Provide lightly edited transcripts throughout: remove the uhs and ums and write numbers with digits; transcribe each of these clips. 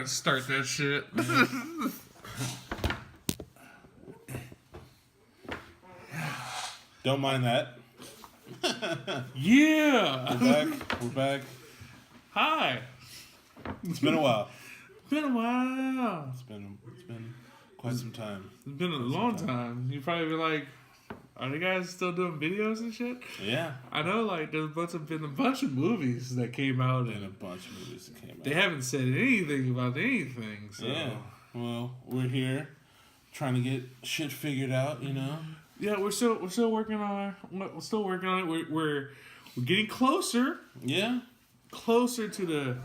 to start that shit. Don't mind that. Yeah. We're back. Hi. It's been a while. It's been a while. It's been quite some time. It's been a long time. You probably be like, are the guys still doing videos and shit? Yeah. I know, like, there's been a bunch of movies that came out. And a bunch of movies that came out. They haven't said anything about anything, so. Yeah. Well, we're here trying to get shit figured out, you know? Yeah, we're still working on it. We're getting closer. Yeah. Closer to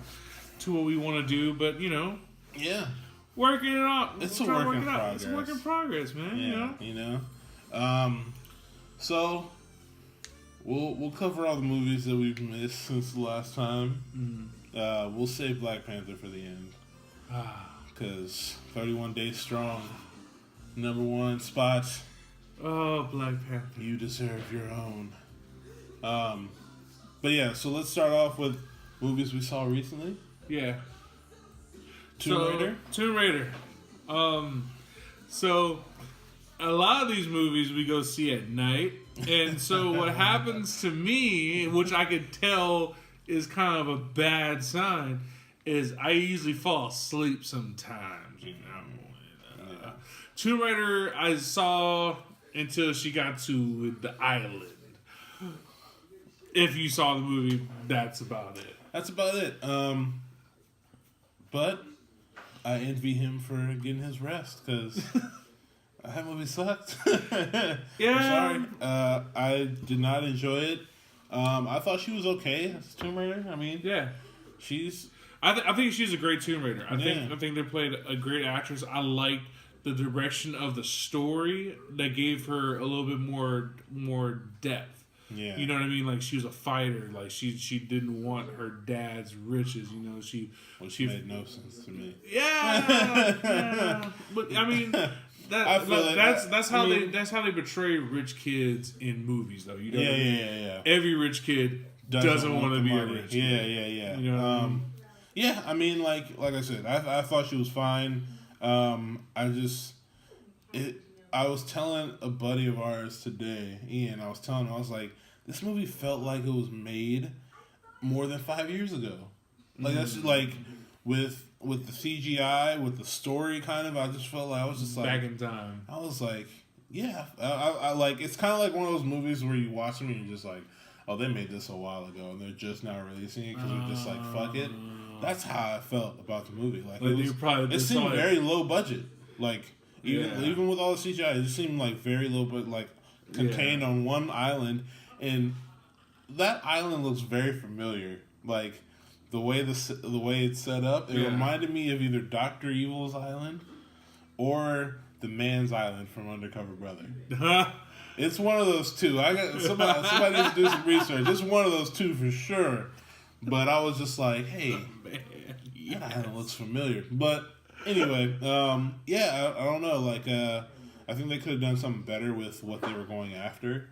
what we want to do, but, you know. Yeah. Working it out. It's a work in progress. It's a work in progress, man. Yeah, you know. So we'll cover all the movies that we've missed since the last time. We'll save Black Panther for the end, because 31 Days Strong, #1 spot. Oh, Black Panther, you deserve your own. But yeah, so let's start off with movies we saw recently. Yeah. Tomb Raider. So a lot of these movies we go see at night, and so what happens to me, which I could tell is kind of a bad sign, is I usually fall asleep sometimes. You know, Tomb Raider I saw until she got to the island. If you saw the movie, that's about it. But I envy him for getting his rest, because that movie sucked. Yeah. I'm sorry. I did not enjoy it. I thought she was okay as Tomb Raider. I mean, yeah, I think she's a great Tomb Raider. I think they played a great actress. I liked the direction of the story that gave her a little bit more depth. Yeah. You know what I mean? Like, she was a fighter. Like, she didn't want her dad's riches. You know, she made no sense to me. Yeah. But I mean, that's how they portray rich kids in movies, though. You know what I mean? Yeah. Every rich kid doesn't want to be a rich kid. Yeah. You know what I mean? Yeah, I mean, like I said, I thought she was fine. I was telling a buddy of ours today, Ian, I was like, this movie felt like it was made more than 5 years ago. Like, that's like, with the CGI, with the story, kind of, I just felt like, I was just like... Back in time. I was like, yeah. I like, it's kind of like one of those movies where you watch them and you're just like, oh, they made this a while ago, and they're just now releasing it because they're just like, fuck it. That's how I felt about the movie. Like, it seemed very low budget. Like... Even with all the CGI, it just seemed like very low, but like contained on one island, and that island looks very familiar. Like the way it's set up, it reminded me of either Dr. Evil's island or the Man's Island from Undercover Brother. It's one of those two. I got somebody needs to do some research. It's one of those two for sure. But I was just like, hey, that island looks familiar, but. Anyway, I don't know. Like, I think they could have done something better with what they were going after.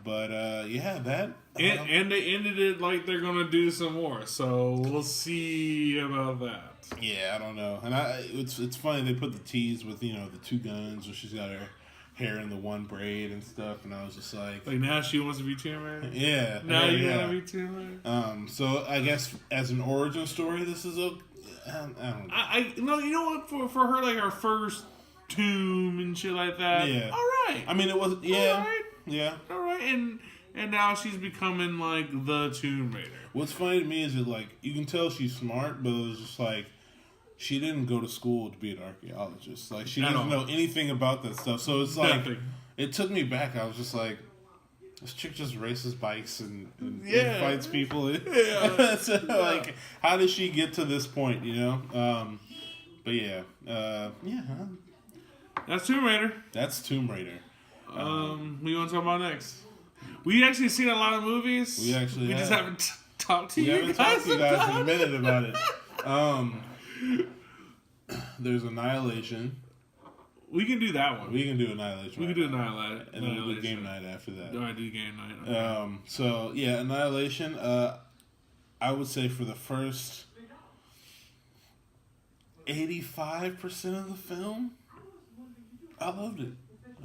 But that. And they ended it like they're gonna do some more. So we'll see about that. Yeah, I don't know. And it's funny they put the tease with the two guns where she's got her hair in the one braid and stuff, and I was just like now she wants to be Tomb Raider. Yeah. Now you want to be Tomb Raider. So I guess as an origin story, this is a. I don't know. No, you know what? For her, like, her first tomb and shit like that. Yeah. All right. I mean, it was. Yeah. All right. Yeah. All right. And now she's becoming like the Tomb Raider. What's funny to me is that, like, you can tell she's smart, but it was just like she didn't go to school to be an archaeologist. Like, she doesn't know anything about that stuff. So it's like it took me back. I was just like, this chick just races bikes and fights people. Yeah. So, like, how did she get to this point, But yeah. That's Tomb Raider. That's Tomb Raider. What do you want to talk about next? We actually seen a lot of movies. We just haven't talked to you guys. We haven't talked to you guys in a minute about it. There's Annihilation. We can do that one. We can do Annihilation. We can do Annihilation. And then we'll do Game Night after that. No, I do Game Night. Okay. So, yeah, Annihilation. I would say for the first 85% of the film, I loved it.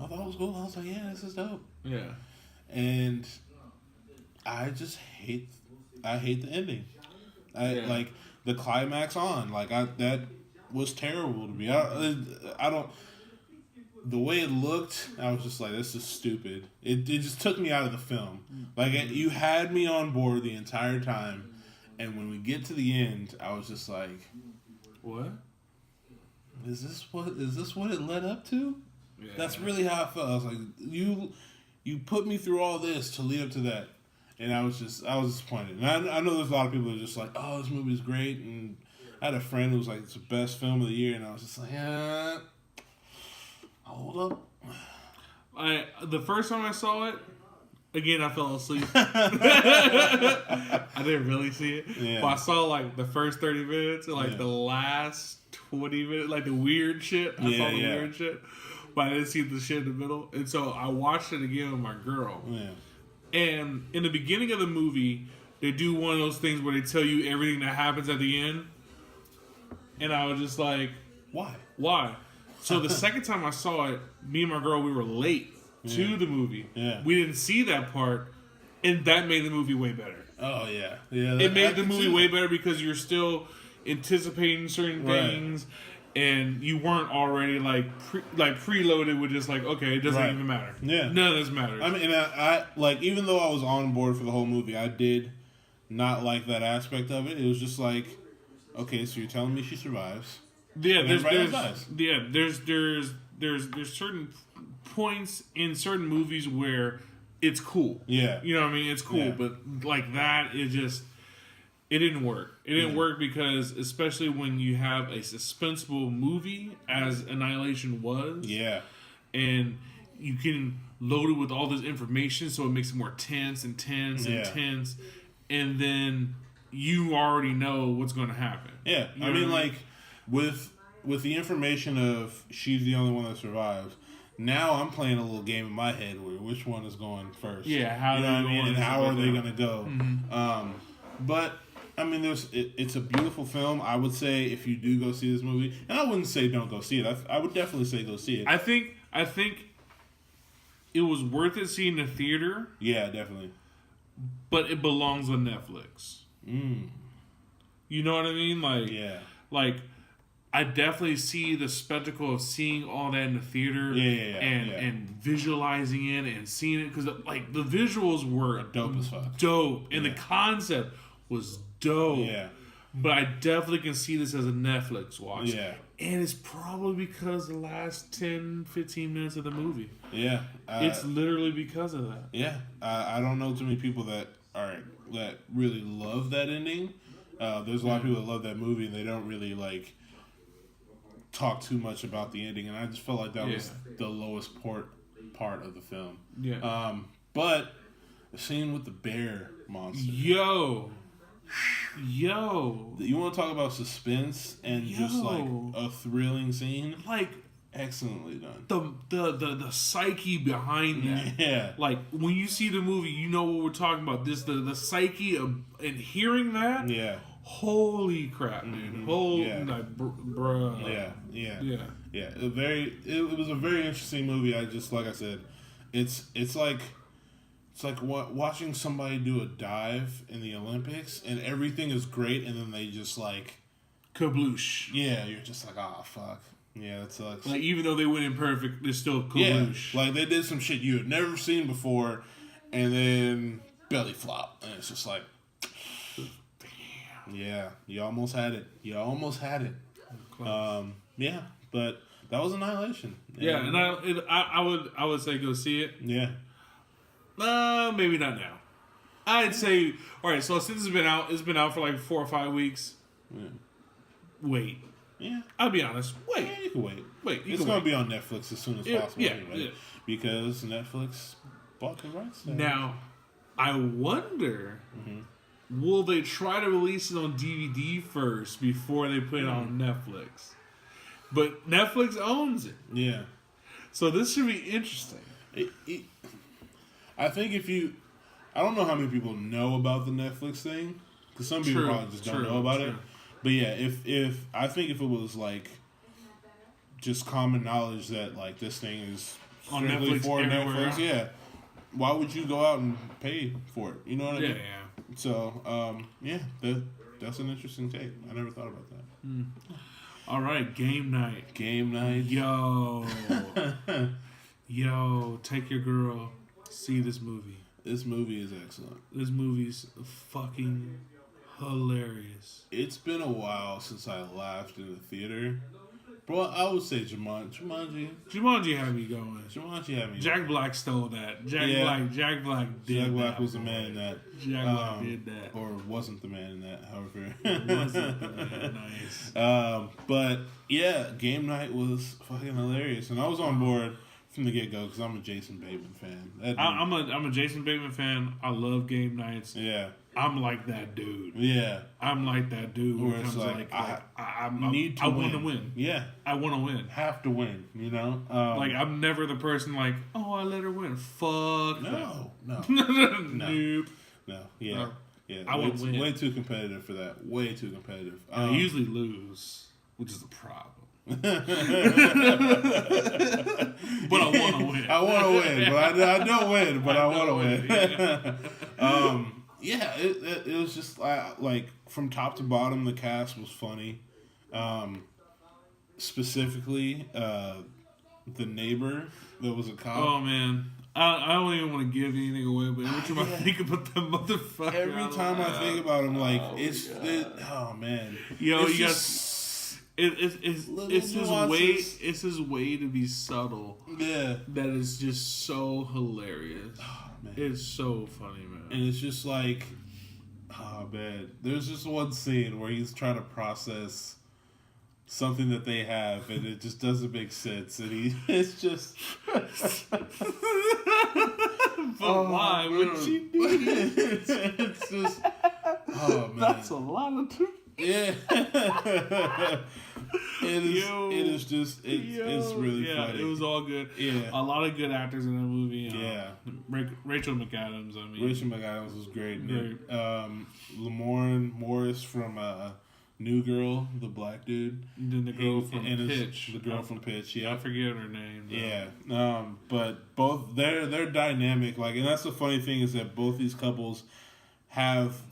I thought it was cool. I was like, yeah, this is dope. Yeah. And I hate the ending. Like the climax on. Like that was terrible to me. I don't. The way it looked, I was just like, this is stupid. It just took me out of the film. Like you had me on board the entire time, and when we get to the end, I was just like, what? Is this what it led up to? Yeah. That's really how I felt. I was like, you put me through all this to lead up to that, and I was disappointed. And I know there's a lot of people that are just like, oh, this movie is great, and I had a friend who was like, it's the best film of the year, and I was just like, hold up. The first time I saw it, again, I fell asleep. I didn't really see it. Yeah. But I saw like the first 30 minutes and like the last 20 minutes, like the weird shit. I saw the weird shit. But I didn't see the shit in the middle. And so I watched it again with my girl. Yeah. And in the beginning of the movie, they do one of those things where they tell you everything that happens at the end. And I was just like, Why? So the second time I saw it, me and my girl, we were late to the movie. Yeah. We didn't see that part, and that made the movie way better. Oh, yeah. It made the movie way better because you're still anticipating certain things, and you weren't already preloaded with just like, okay, it doesn't even matter. Yeah. None of this matters. I mean, and I like, even though I was on board for the whole movie, I did not like that aspect of it. It was just like, okay, so you're telling me she survives. Yeah, there's certain points in certain movies where it's cool. Yeah. You know what I mean? It's cool, but like that, it didn't work. It didn't work because, especially when you have a suspenseful movie, as Annihilation was. Yeah. And you can load it with all this information, so it makes it more tense and tense. And then you already know what's going to happen. Yeah. I mean, like, with the information of she's the only one that survives, now I'm playing a little game in my head where which one is going first. Yeah, how you know what I mean, and how are they going to go? Mm-hmm. But I mean, it's a beautiful film. I would say if you do go see this movie, and I wouldn't say don't go see it. I would definitely say go see it. I think it was worth it seeing in the theater. Yeah, definitely. But it belongs on Netflix. You know what I mean? Like I definitely see the spectacle of seeing all that in the theater, and visualizing it and seeing it, because like the visuals were dope as fuck, and the concept was dope. Yeah, but I definitely can see this as a Netflix watch. Yeah, and it's probably because the last 10-15 minutes of the movie. Yeah, it's literally because of that. Yeah, I don't know too many people that really love that ending. There's a lot of people that love that movie and they don't really like talk too much about the ending, and I just felt like that was the lowest part of the film. Yeah. But the scene with the bear monster. Yo. You want to talk about suspense and just like a thrilling scene? Like, excellently done. The psyche behind that. Yeah. Like when you see the movie, you know what we're talking about. This the psyche of, and hearing that. Yeah. Holy crap, dude! Bruh. Yeah. It was a very interesting movie. Like I said, it's like watching somebody do a dive in the Olympics and everything is great, and then they just like kabloosh. Yeah, you're just like, oh fuck. Yeah, that sucks. Like even though they went in perfect, they're still kabloosh. Yeah, like they did some shit you had never seen before, and then belly flop, and it's just like. Yeah, you almost had it. Yeah, but that was Annihilation. Yeah, and I would say go see it. Yeah. Maybe not now. I'd say, all right. So since it's been out for like 4 or 5 weeks. Yeah. Wait. Yeah. I'll be honest. Wait. Yeah, you can wait. It's going to be on Netflix as soon as possible. Yeah. Anyway, Yeah. Because Netflix bought the rights. Now, I wonder. Mm-hmm. Will they try to release it on DVD first before they put it on Netflix? But Netflix owns it. Yeah. So this should be interesting. I think I don't know how many people know about the Netflix thing, because some people probably just don't know about it. But yeah, if I think if it was like just common knowledge that like this thing is On strictly Netflix, for everywhere. Netflix, yeah, why would you go out and pay for it? You know what I mean? Yeah. So, yeah, that's an interesting take. I never thought about that. All right, game night. Game night. Yo, take your girl, see this movie. This movie is excellent. This movie's fucking hilarious. It's been a while since I laughed in the theater. Bro, I would say Jumanji. Jumanji had me going. Jumanji had me Jack Black stole that. Jack Black did Jack Black that. was the man in that. Jack Black did that. Or wasn't the man in that, however. Wasn't the man. Nice. But, yeah, game night was fucking hilarious. And I was on board from the get-go because I'm a Jason Bateman fan. I'm a Jason Bateman fan. I love game nights. Yeah. I'm like that dude. Yeah. I'm like that dude who comes like I want to win. Yeah. I want to win. Have to win, you know? Like, I'm never the person like, oh, I let her win. Fuck. No. Nope. No. Yeah. Yeah. I want to win. Way too competitive for that. Way too competitive. I usually lose, which is a problem. But I want to win. I want to win, but I don't win, but I want to win. Yeah. Yeah, it was just like from top to bottom, the cast was funny. Specifically, the neighbor that was a cop. Oh man, I don't even want to give anything away, but every time I think about that motherfucker, every time I think about him, like oh man, yo, it's you just, it's his way. It's his way to be subtle. Yeah, that is just so hilarious. Oh, man. It's so funny, man. And it's just like, oh man, there's just one scene where he's trying to process something that they have, and it just doesn't make sense, and it's just. But why would she do it? It's just, oh man, that's a lot of. Yeah. It's really funny. It was all good. Yeah. A lot of good actors in that movie. Yeah. Rachel McAdams, Rachel McAdams was great. Lamorne Morris from New Girl, the black dude. Then the girl from Pitch. The girl from Pitch, yeah. I forget her name. Though. Yeah. But both, they're dynamic. Like, and that's the funny thing is that both these couples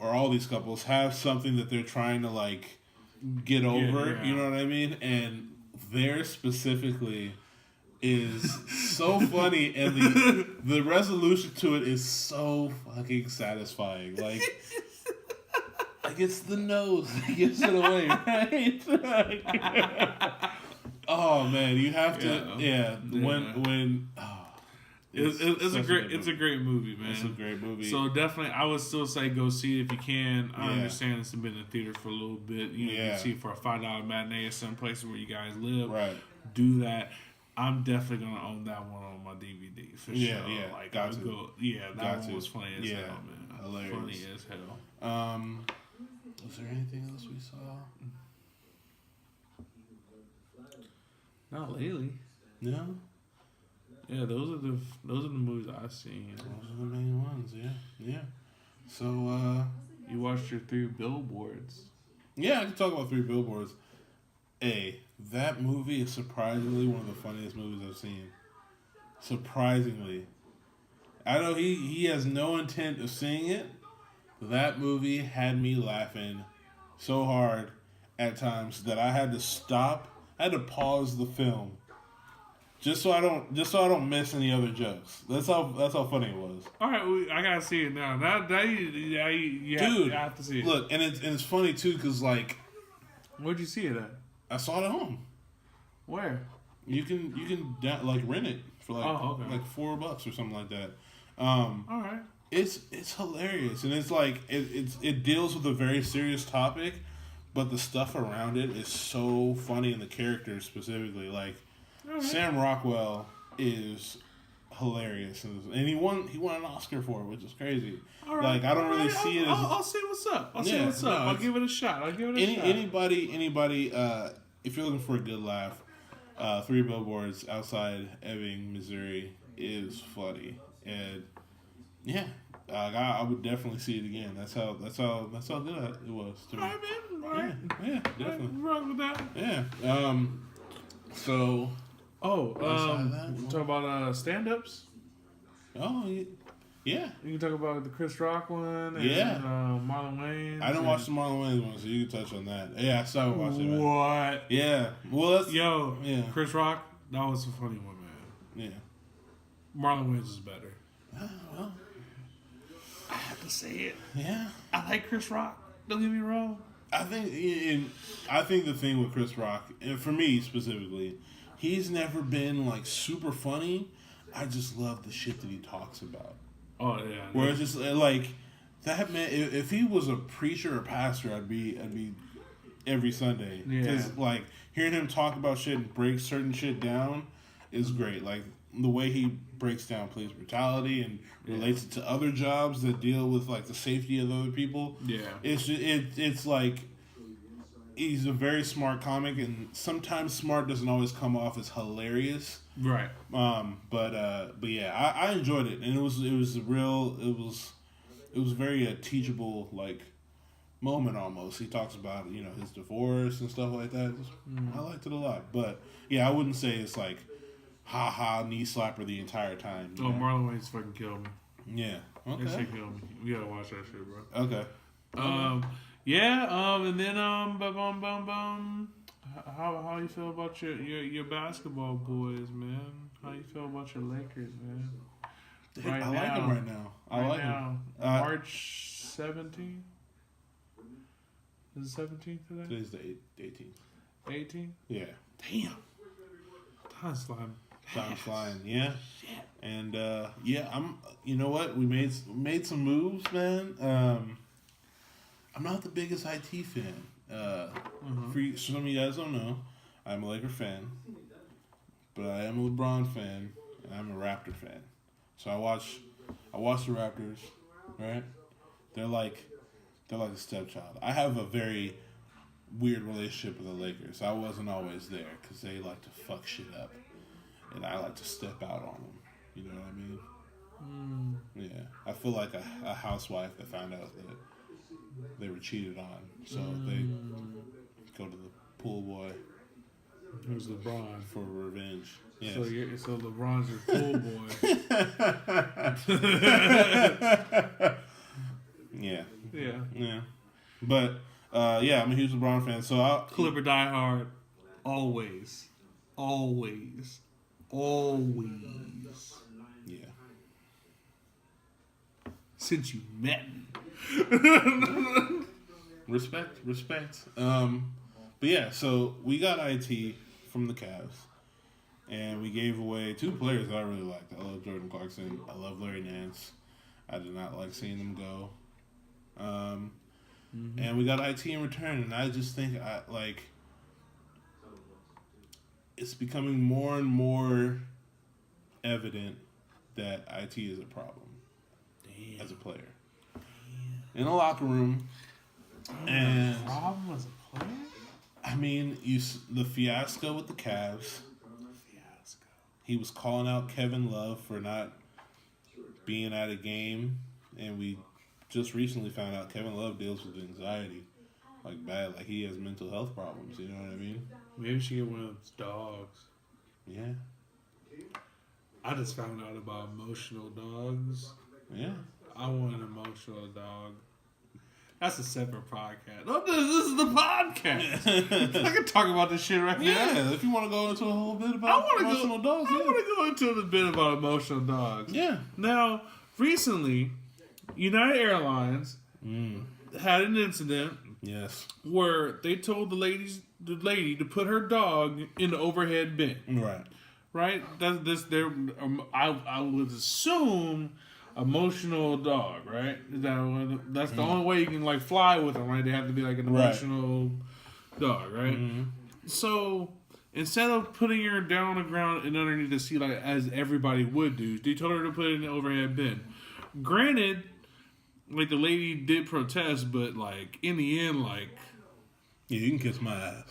all these couples have something that they're trying to like get over, you know what I mean? And theirs specifically is so funny, and the resolution to it is so fucking satisfying. Like it's the nose that gives it away, right? Oh man, you have to when It's a great movie, man. It's a great movie. So definitely, I would still say go see it if you can. I understand it's been in the theater for a little bit. You can see it for a $5 matinee at some places where you guys live. Right. Do that. I'm definitely gonna own that one on my DVD for sure. Yeah. Like got to. That one was funny as hell, man. Hilarious. Funny as hell. Was there anything else we saw? Not lately. No. Yeah, those are the movies I've seen. Those are the main ones, yeah. So, you watched your 3 Billboards. Yeah, I can talk about 3 Billboards. That movie is surprisingly one of the funniest movies I've seen. Surprisingly. I know he has no intent of seeing it. That movie had me laughing so hard at times that I had to stop. I had to pause the film. Just so I don't miss any other jokes. That's how funny it was. All right, I gotta see it now. You have to see it. Look, and it's funny too because like, where'd you see it at? I saw it at home. Where? You can like rent it for like $4 or something like that. All right. It's hilarious, and it's like it deals with a very serious topic, but the stuff around it is so funny, and the characters specifically like. Right. Sam Rockwell is hilarious, and he won an Oscar for it, which is crazy. All right. Like I don't really see it as I'll see what's up. I'll give it a shot. Anybody, if you're looking for a good laugh, 3 Billboards Outside Ebbing, Missouri is funny, and yeah, I would definitely see it again. That's how good it was to me. All right, man. All right. Yeah, definitely. Rock with that. Yeah. So. Talk about stand-ups. Oh, yeah. You can talk about the Chris Rock one. And, Yeah. Marlon Wayans. I didn't watch the Marlon Wayans one, so you can touch on that. Yeah, I started watching it. What? Yeah. Well, yeah. Chris Rock, that was a funny one, man. Yeah. Marlon Wayans is better. Well, I have to say it. yeah. I like Chris Rock. Don't get me wrong. I think the thing with Chris Rock, and for me specifically, he's never been like super funny. I just love the shit that he talks about. Oh yeah. Where it's just like that man. If he was a preacher or pastor, I'd be every Sunday. Because like hearing him talk about shit and break certain shit down is great. Like the way he breaks down police brutality and relates it to other jobs that deal with like the safety of other people. Yeah. It's like he's a very smart comic, and sometimes smart doesn't always come off as hilarious. Right. But yeah, I enjoyed it, and it was very teachable like moment almost. He talks about his divorce and stuff like that. I liked it a lot, but yeah, I wouldn't say it's like knee slapper the entire time. Oh, Marlon Wayans fucking killed me. Yeah. Okay. That shit killed me. We gotta watch that shit, bro. Okay. Yeah. And then How you feel about your basketball boys, man? How you feel about your Lakers, man? I like them right now. I like them. March 17th? Is it 17th today? Today's the 18th. 18th? Yeah. Damn. Time's flying. Time's flying, yeah. Shit. And I'm. You know what? We made some moves, man. I'm not the biggest IT fan. For some of you guys don't know, I'm a Laker fan, but I am a LeBron fan, and I'm a Raptor fan. So I watch the Raptors, right? They're like a stepchild. I have a very weird relationship with the Lakers. I wasn't always there because they like to fuck shit up, and I like to step out on them. You know what I mean? Yeah, I feel like a housewife that found out that they were cheated on, so they go to the pool boy. Who's LeBron? For revenge. Yes. So LeBron's your pool boy. Yeah. Yeah. Yeah. But I'm a huge LeBron fan, so Clipper die hard. Always. Always. Always. Yeah. Since you met me. Respect. But yeah, so we got IT from the Cavs, and we gave away two players that I really liked. I love Jordan Clarkson. I love Larry Nance. I did not like seeing them go. And we got IT in return, and I just think it's becoming more and more evident that IT is a problem as a player. In a locker room. And problem as a player? I mean, the fiasco with the Cavs. He was calling out Kevin Love for not being at a game, and we just recently found out Kevin Love deals with anxiety, bad, he has mental health problems. You know what I mean? Maybe she get one of those dogs. Yeah. I just found out about emotional dogs. Yeah. I want an emotional dog. That's a separate podcast. No, this is the podcast. I can talk about this shit right now. Yeah, if you want to go into a whole bit about emotional dogs. I want to go into a bit about emotional dogs. Yeah. Now, recently, United Airlines had an incident. Yes. Where they told the lady to put her dog in the overhead bin. Right. Right. I would assume emotional dog, right? That's the only way you can fly with them, right? They have to be an emotional dog, right? Mm-hmm. So instead of putting her down on the ground and underneath the seat as everybody would do, they told her to put it in the overhead bin. Granted, the lady did protest, but in the end, yeah, you can kiss my ass.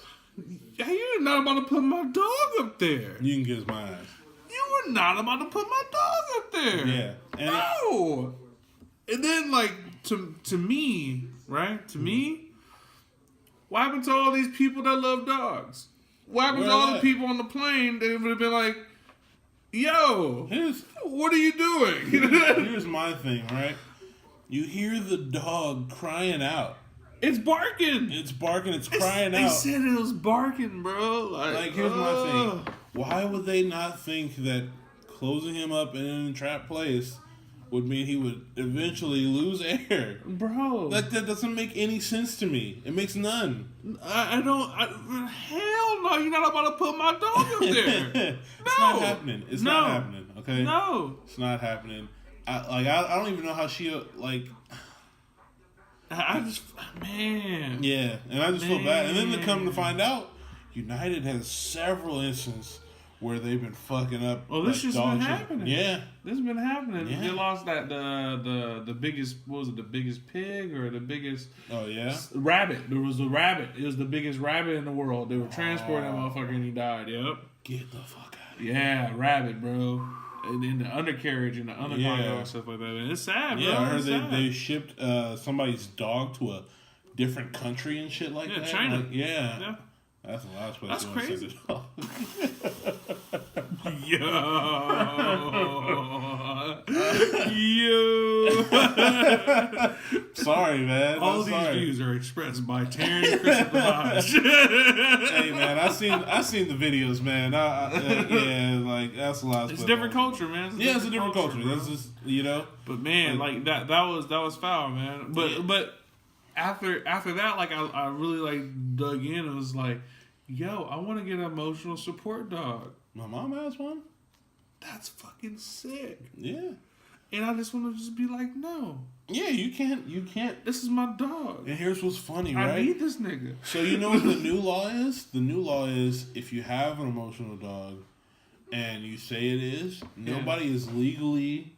You're not about to put my dog up there. You can kiss my ass. You were not about to put my dog up there. Yeah. No. And then, like, to me, right? To me, what happened to all these people that love dogs? What happened to all the people on the plane that would have been like, yo, what are you doing? Here's my thing, right? You hear the dog crying out. It's barking. It's barking. It's crying out. They said it was barking, bro. Like, here's my thing. Why would they not think that closing him up in a trapped place would mean he would eventually lose air? Bro. Like, that doesn't make any sense to me. It makes none. I don't... hell no, you're not about to put my dog up there. It's not happening. It's not happening, okay? No. It's not happening. I don't even know how she, like... I just... Man. Yeah, and I just feel bad. And then to come to find out, United has several instances where they've been fucking up. Oh, this has been happening. Yeah. This has been happening. Yeah. They lost that the biggest, what was it, the biggest pig or the biggest... Oh, yeah? Rabbit. There was a rabbit. It was the biggest rabbit in the world. They were transporting that motherfucker and he died. Yep. Get the fuck out of here. Yeah, rabbit, bro. And in the undercarriage and the undercargo and stuff like that. And it's sad, bro. Yeah, I heard they shipped somebody's dog to a different country and shit like that. China. Like, yeah. That's the last place. That's crazy. Yo. Sorry, man. All these views are expressed by Taryn and Christopher Hodge. Hey, man, I seen the videos, man. Yeah, like that's the last. It's a different culture, man. It's a different culture. That's just But man, like that was foul, man. But after that, like I really like dug in and was like, yo, I want to get an emotional support dog. My mom has one. That's fucking sick. Yeah. And I just want to just be like, no. Yeah, you can't. This is my dog. And here's what's funny, right? I need this nigga. So you know what the new law is? The new law is if you have an emotional dog and you say it is, nobody is legally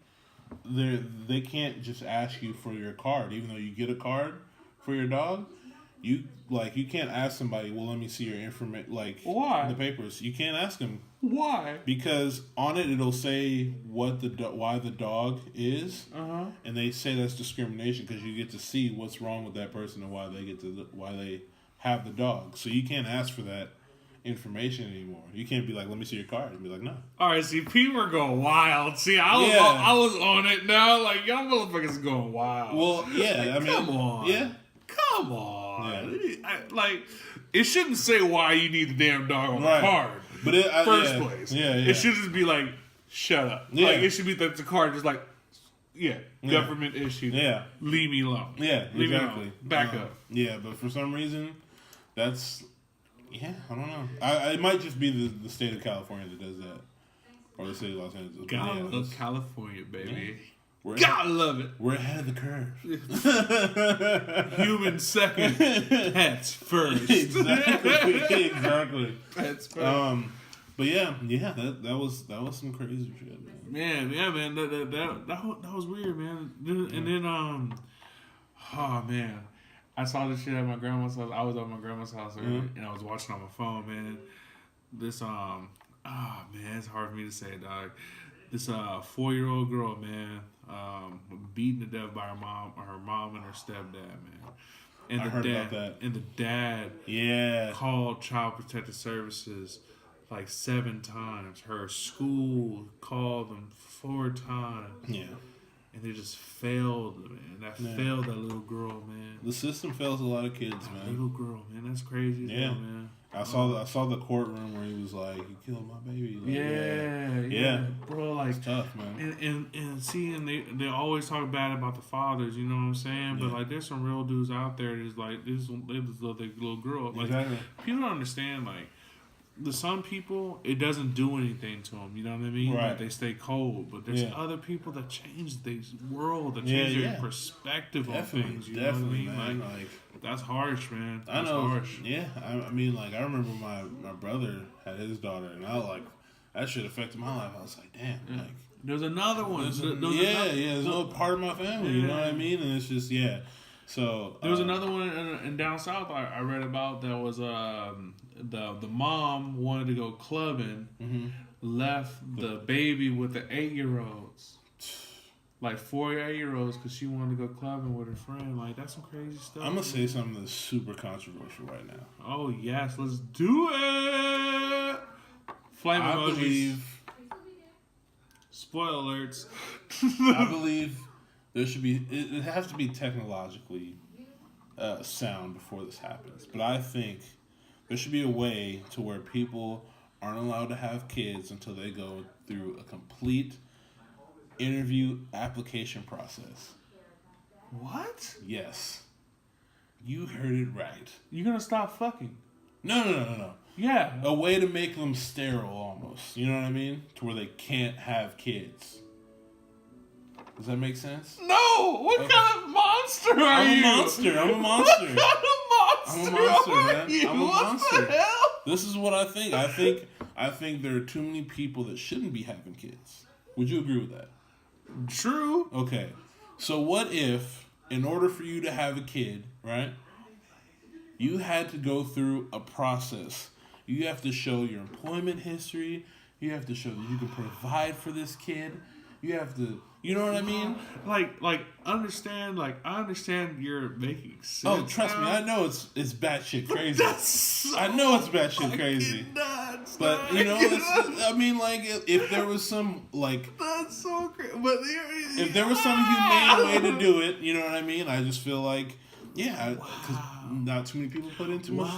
there. They can't just ask you for your card, even though you get a card for your dog. You can't ask somebody, well, let me see your information, like, why? The papers. You can't ask them. Why? Because on it'll say why the dog is, and they say that's discrimination because you get to see what's wrong with that person and why they have the dog. So you can't ask for that information anymore. You can't be like, let me see your card, and be like, no. All right, see, people are going wild. See, I was on it now. Like, y'all motherfuckers going wild. Well, yeah, like, come on. Yeah. Come on. Yeah. It shouldn't say why you need the damn dog on the card. But first place. Yeah. It should just be like, shut up. Yeah. Like, it should be the card just like, government issue. Yeah. Leave me alone. Yeah, Leave exactly. me alone. Back up. Yeah, but for some reason, that's... Yeah, I don't know. It might just be the state of California that does that. Or the city of Los Angeles. Gotta love California, baby. Yeah. Gotta love it. We're ahead of the curve. Human second, pets first. Exactly. Pets first. But yeah, that was some crazy shit, man. Man. That was weird, man. And then oh man, I saw this shit at my grandma's house. I was at my grandma's house and I was watching on my phone, man. This man, it's hard for me to say, dog. This 4-year-old girl, man, beaten to death by her mom and her stepdad, man. And I heard about that. And the dad called Child Protective Services like 7 times. Her school called them 4 times. Yeah. And they just failed, man. Failed that little girl, man. The system fails a lot of kids, man. Little girl, man. That's crazy, man. I saw the courtroom where he was like, "You killed my baby." Like, yeah, bro. Like, it's tough, man. And they always talk bad about the fathers. You know what I'm saying? But like, there's some real dudes out there that's like, they just love their little girl. Like, people don't understand. Like, some people, it doesn't do anything to them. You know what I mean? Right. Like, they stay cold. But there's other people that change the world, that change their perspective on things. You know what I mean? Man. Like, that's harsh, man. That's harsh. Yeah, I mean, like, I remember my brother had his daughter, and that shit affected my life. I was like, damn, like, there's another one. There's another part of my family. You know what I mean? And it's just So there was another one in down south I read about that was the mom wanted to go clubbing, left the baby with the 8-year-olds. like 4 8-year-olds because she wanted to go clubbing with her friend. Like, that's some crazy stuff. I'm gonna say something that's super controversial right now. Oh yes, let's do it. Flame emojis. Believe, Spoiler alerts. I believe there should be. It has to be technologically sound before this happens. But I think there should be a way to where people aren't allowed to have kids until they go through a complete interview application process. What? Yes. You heard it right. You're gonna stop fucking? No. Yeah. A way to make them sterile almost. You know what I mean? To where they can't have kids. Does that make sense? No! What kind of monster are I'm you? a monster. I'm a monster. What kind of monster I'm a monster, are man. you? I'm a What monster. the hell? This is what I think. I think there are too many people that shouldn't be having kids. Would you agree with that? True. Okay. So what if, in order for you to have a kid, right, you had to go through a process. You have to show your employment history. You have to show that you can provide for this kid. You have to, you know what I mean? Like understand. Like I understand you're making sense. Oh, trust me, I know it's batshit crazy. I know it's batshit crazy. Nuts, But you know, I mean, like if there was some like that's so crazy. But if there was some humane way to do it, you know what I mean? I just feel like, yeah, because not too many people put in too much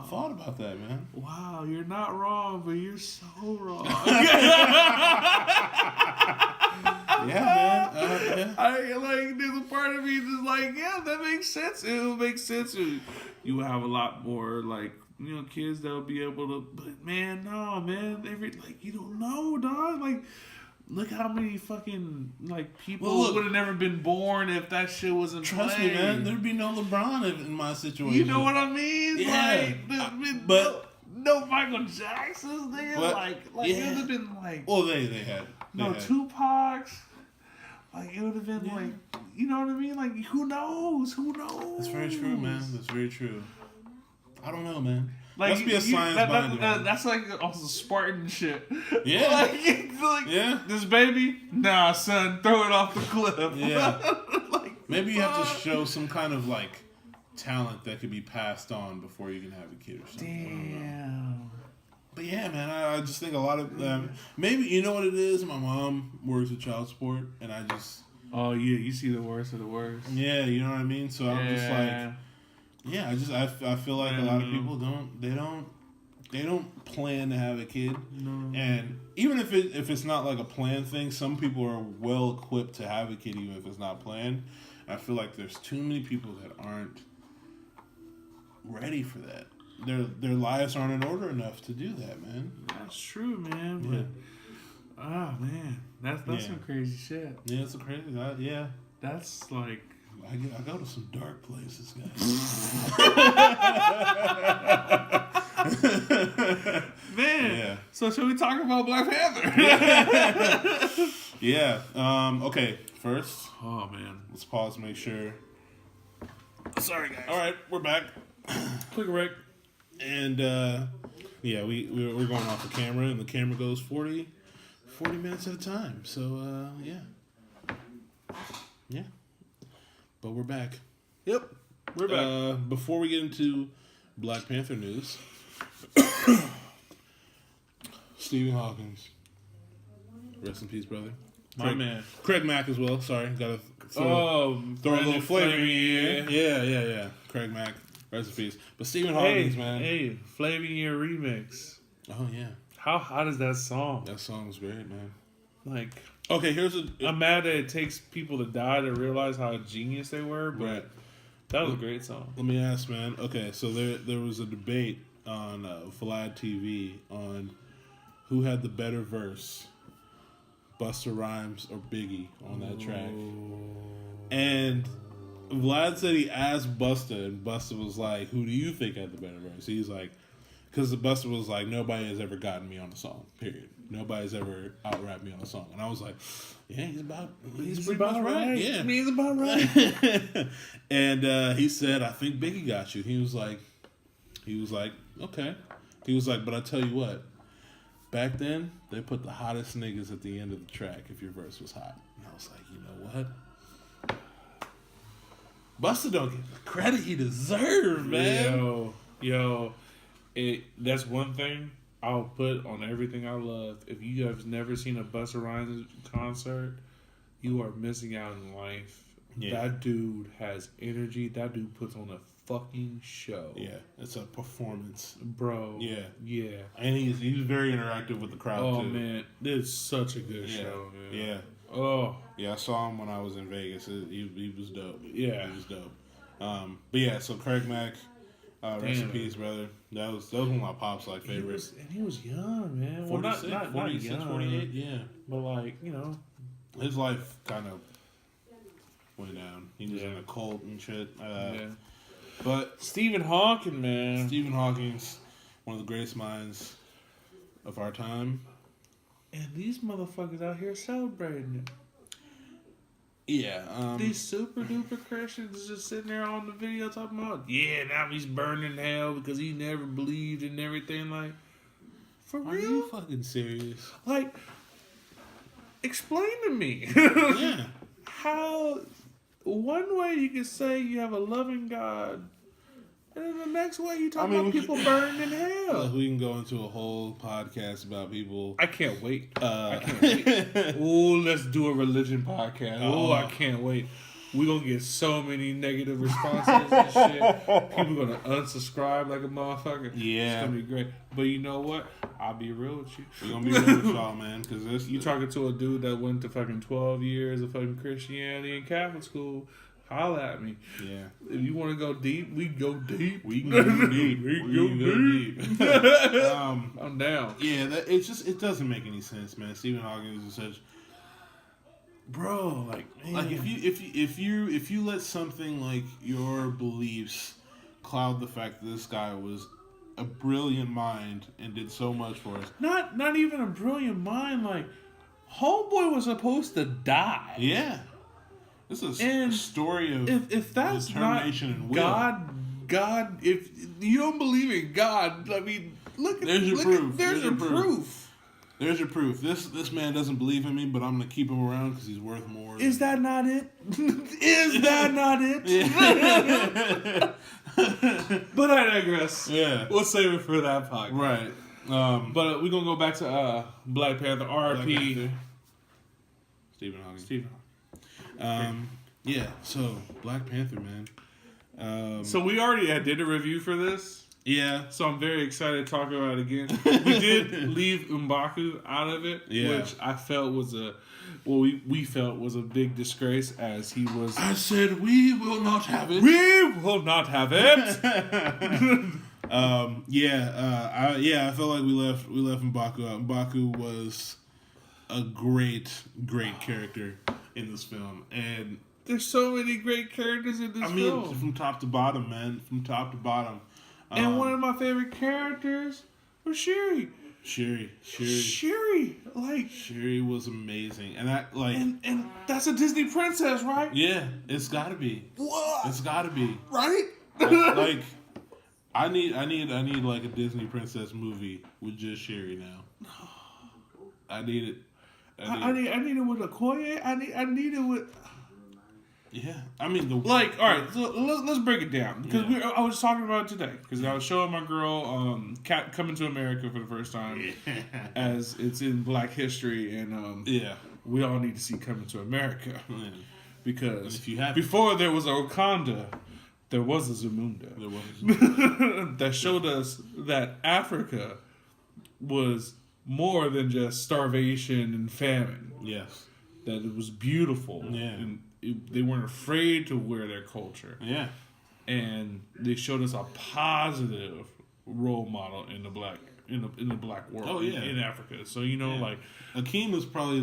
thought about that, man. Wow, you're not wrong, but you're so wrong. Yeah, man. Yeah. I like. There's a part of me that's like, yeah, that makes sense. It will make sense. You have a lot more like kids that'll be able to. But man, no, man. You don't know, dog. Like, look how many fucking people would have never been born if that shit wasn't. Trust me, man. There'd be no LeBron in my situation. You know what I mean? Yeah. But no Michael Jacksons, nigga. It would have been like. Well, they had. Tupac's. It would have been you know what I mean? Like, who knows? That's very true, man. That's very true. I don't know, man. Like, must be a science behind it. That's also Spartan shit. Yeah. Yeah. This baby, nah, son, throw it off the cliff. Yeah. Maybe you have to show some kind of talent that could be passed on before you can have a kid or something. Damn. But yeah, man, I just think a lot of maybe you know what it is. My mom works with child support, and I just you see the worst of the worst. Yeah, you know what I mean. So I'm just I feel like a lot of people don't plan to have a kid, and even if it's not like a planned thing, some people are well equipped to have a kid even if it's not planned. I feel like there's too many people that aren't ready for that. Their lives aren't in order enough to do that, man. That's true, man. But man, that's some crazy shit. Yeah, it's a crazy. That's like I go to some dark places, guys. Man. Yeah. So should we talk about Black Panther? Yeah. Okay. First. Oh man. Let's pause. Make sure. Sorry, guys. All right, we're back. Quick break. And we're going off the camera, and the camera goes 40 minutes at a time. So yeah. But we're back. Yep, we're back. Before we get into Black Panther news, Stephen Hawkins, rest in peace, brother. My man, Craig Mack as well. Sorry, gotta throw a little flavor in here. Yeah. Craig Mack. Rest in peace. But Stephen Hawkins, man. Hey, Flavor in Your remix. Oh, yeah. How hot is that song? That song's great, man. Okay, I'm mad that it takes people to die to realize how genius they were, but that was a great song. Let me ask, man. Okay, so there was a debate on Vlad TV on who had the better verse, Busta Rhymes or Biggie on that track. And Vlad said he asked Busta, and Busta was like, who do you think had the better verse? He's like, because Busta was like, nobody has ever gotten me on a song, period. Nobody's ever out-rapped me on a song. And I was like, yeah, he's pretty much right. Yeah. He's about right. And he said, I think Biggie got you. He was like, okay. He was like, but I tell you what, back then they put the hottest niggas at the end of the track if your verse was hot. And I was like, you know what? Busta don't get the credit he deserves, man. That's one thing I'll put on everything I love. If you have never seen a Busta Rhymes concert, you are missing out in life. Yeah. That dude has energy. That dude puts on a fucking show. Yeah, it's a performance, bro. Yeah, and he's very interactive with the crowd. Oh too. Man, it's such a good show, man. Yeah. Oh yeah, I saw him when I was in Vegas. He was dope. Yeah, he was dope. But yeah, so Craig Mack, rest in peace, brother. That was one of my pops favorites. He was young, man. 46, well, not 46, young, 48, yeah. But like, you know, his life kind of went down. He was in a cult and shit. But Stephen Hawking, man. Stephen Hawking's one of the greatest minds of our time. And these motherfuckers out here celebrating it. Yeah. These super duper Christians just sitting there on the video talking about, yeah, now he's burning in hell because he never believed in everything. Like, for real? Are you fucking serious? Like, explain to me. Yeah. How one way you can say you have a loving God, and then the next way you talk about people burning in hell. We can go into a whole podcast about people. I can't wait. I can't wait. Oh, let's do a religion podcast. Oh, I can't wait. We're going to get so many negative responses and shit. People going to unsubscribe like a motherfucker. Yeah. It's going to be great. But you know what? I'll be real with you. We're going to be real with y'all, man. Because you talking to a dude that went to fucking 12 years of fucking Christianity and Catholic school. Holla at me. Yeah. If you want to go deep, we go deep. We can go deep. We can go deep. I'm down. Yeah, it doesn't make any sense, man. Stephen Hawking is such... Bro, like if you let something like your beliefs cloud the fact that this guy was a brilliant mind and did so much for us. Not even a brilliant mind. Like, homeboy was supposed to die. Yeah, this is a story of if that's determination not and will. God, if you don't believe in God, I mean, there's your proof. There's your proof. There's your proof. This man doesn't believe in me, but I'm going to keep him around because he's worth more. Is that not it? Is that not it? But I digress. Yeah. We'll save it for that podcast. Right. But we're going to go back to Black Panther, R.I.P. Stephen Hawking. Yeah, so Black Panther, man. So we already did a review for this. Yeah. So I'm very excited to talk about it again. We did leave M'Baku out of it, which I felt was we felt was a big disgrace as he was... I said we will not have it. We will not have it! I felt like we left M'Baku out. M'Baku was a great character in this film. And there's so many great characters in this film. I mean, from top to bottom, man. From top to bottom. And one of my favorite characters was Shuri. Shuri, like Shuri was amazing, and and that's a Disney princess, right? Yeah, it's got to be. What? It's got to be, right? like, I need like a Disney princess movie with just Shuri now. I need it. I need it with Okoye. I need it with. Yeah, I mean all right. So let's break it down because I was talking about it today because I was showing my girl Coming to America for the first time as it's in Black History and we all need to see Coming to America because if you have before there was a Wakanda, there was a Zamunda. That showed us that Africa was more than just starvation and famine. Yes, that it was beautiful. Yeah. And they weren't afraid to wear their culture. Yeah. And they showed us a positive role model in the black world. Oh, yeah. In Africa. So like Akeem was probably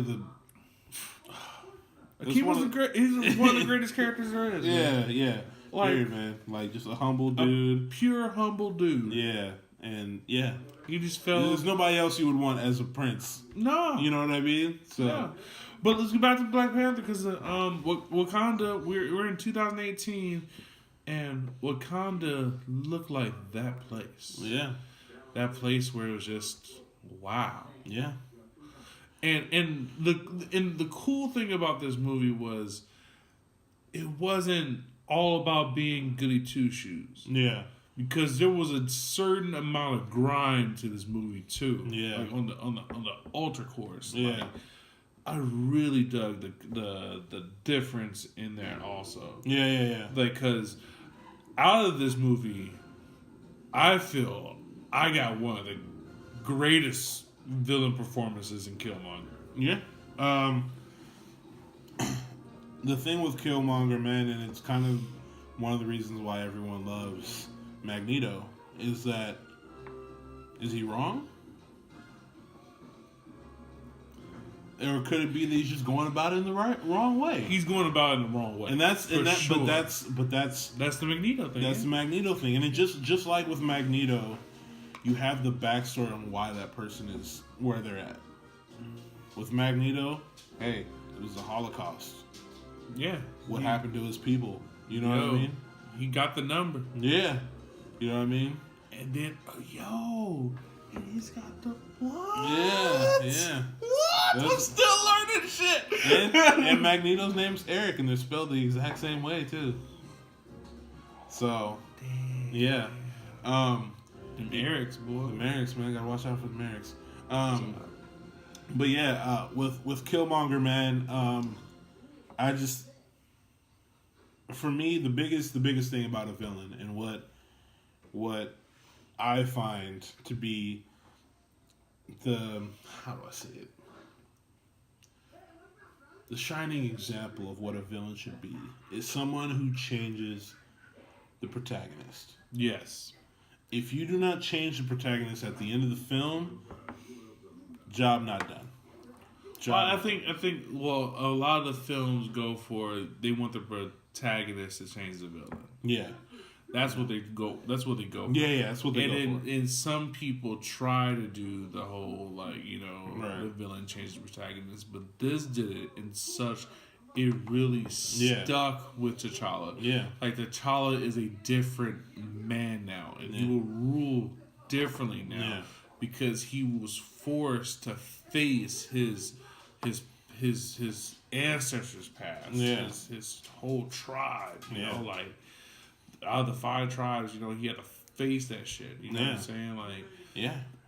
he's one of the greatest characters there is. Yeah, man. Yeah. Like, weird, man. Like just a humble dude. Pure humble dude. Yeah. And yeah. He just felt there's nobody else you would want as a prince. No. You know what I mean? So yeah. But let's go back to Black Panther because Wakanda, we're in 2018, and Wakanda looked like that place. Yeah. That place where it was just Wow. Yeah. And the cool thing about this movie was it wasn't all about being goody two shoes. Yeah. Because there was a certain amount of grime to this movie too. Yeah. Like on the altar course. Yeah. Like, I really dug the difference in there also. Yeah. Like, because out of this movie, I feel I got one of the greatest villain performances in Killmonger. Yeah. The thing with Killmonger, man, and it's kind of one of the reasons why everyone loves Magneto, is that, is he wrong? Or could it be that he's just going about it in the wrong way? He's going about it in the wrong way, and that's sure. but that's the Magneto thing. That's the Magneto thing, and it just like with Magneto, you have the backstory on why that person is where they're at. With Magneto, hey, it was the Holocaust. Yeah. What happened to his people? You know what I mean? He got the number. Yeah. You know what I mean? And then, and he's got the what? Yeah. What? I'm still learning shit. And Magneto's name's Eric, and they're spelled the exact same way too. So, damn. Yeah. Them Erics, boy. The Erics, man. Gotta watch out for the Erics. But yeah, with Killmonger, man, I just, for me, the biggest thing about a villain and what I find to be how do I say it? The shining example of what a villain should be is someone who changes the protagonist. Yes. If you do not change the protagonist at the end of the film, job not done. I think a lot of the films they want the protagonist to change the villain. Yeah. That's what they go. That's what they go for. Yeah, that's what they go for. And some people try to do the whole the villain changed the protagonist, but this did it in such. It really stuck with T'Challa. Yeah, like T'Challa is a different man now, and he will rule differently now because he was forced to face his ancestors' past. His whole tribe. You know, like. Out of the 5 tribes, he had to face that shit. You know what I'm saying? Like,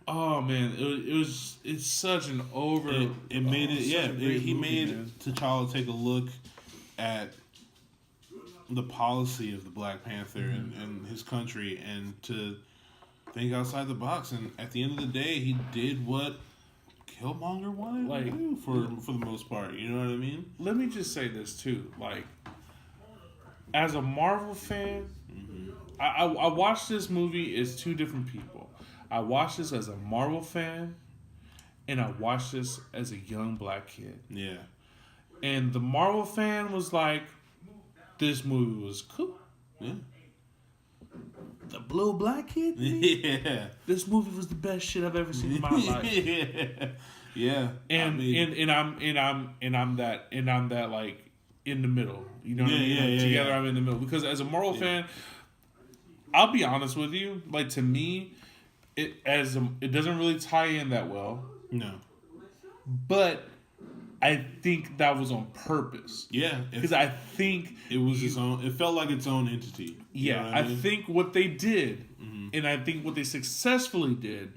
oh man, it's such an over. It made it. Yeah, he made T'Challa take a look at the policy of the Black Panther and his country, and to think outside the box. And at the end of the day, he did what Killmonger wanted to do for the most part. You know what I mean? Let me just say this too, like. As a Marvel fan, I watched this movie as 2 different people. I watched this as a Marvel fan, and I watched this as a young black kid. Yeah. And the Marvel fan was like, this movie was cool. Yeah. The blue black kid? Yeah. This movie was the best shit I've ever seen in my life. Yeah. And I'm that like in the middle. You know what I mean? Together I'm in the middle. Because as a Marvel fan, I'll be honest with you, like to me, it doesn't really tie in that well. No. But I think that was on purpose. Yeah. Because I think it was its own, it felt like its own entity. Yeah. I think what they did, and I think what they successfully did,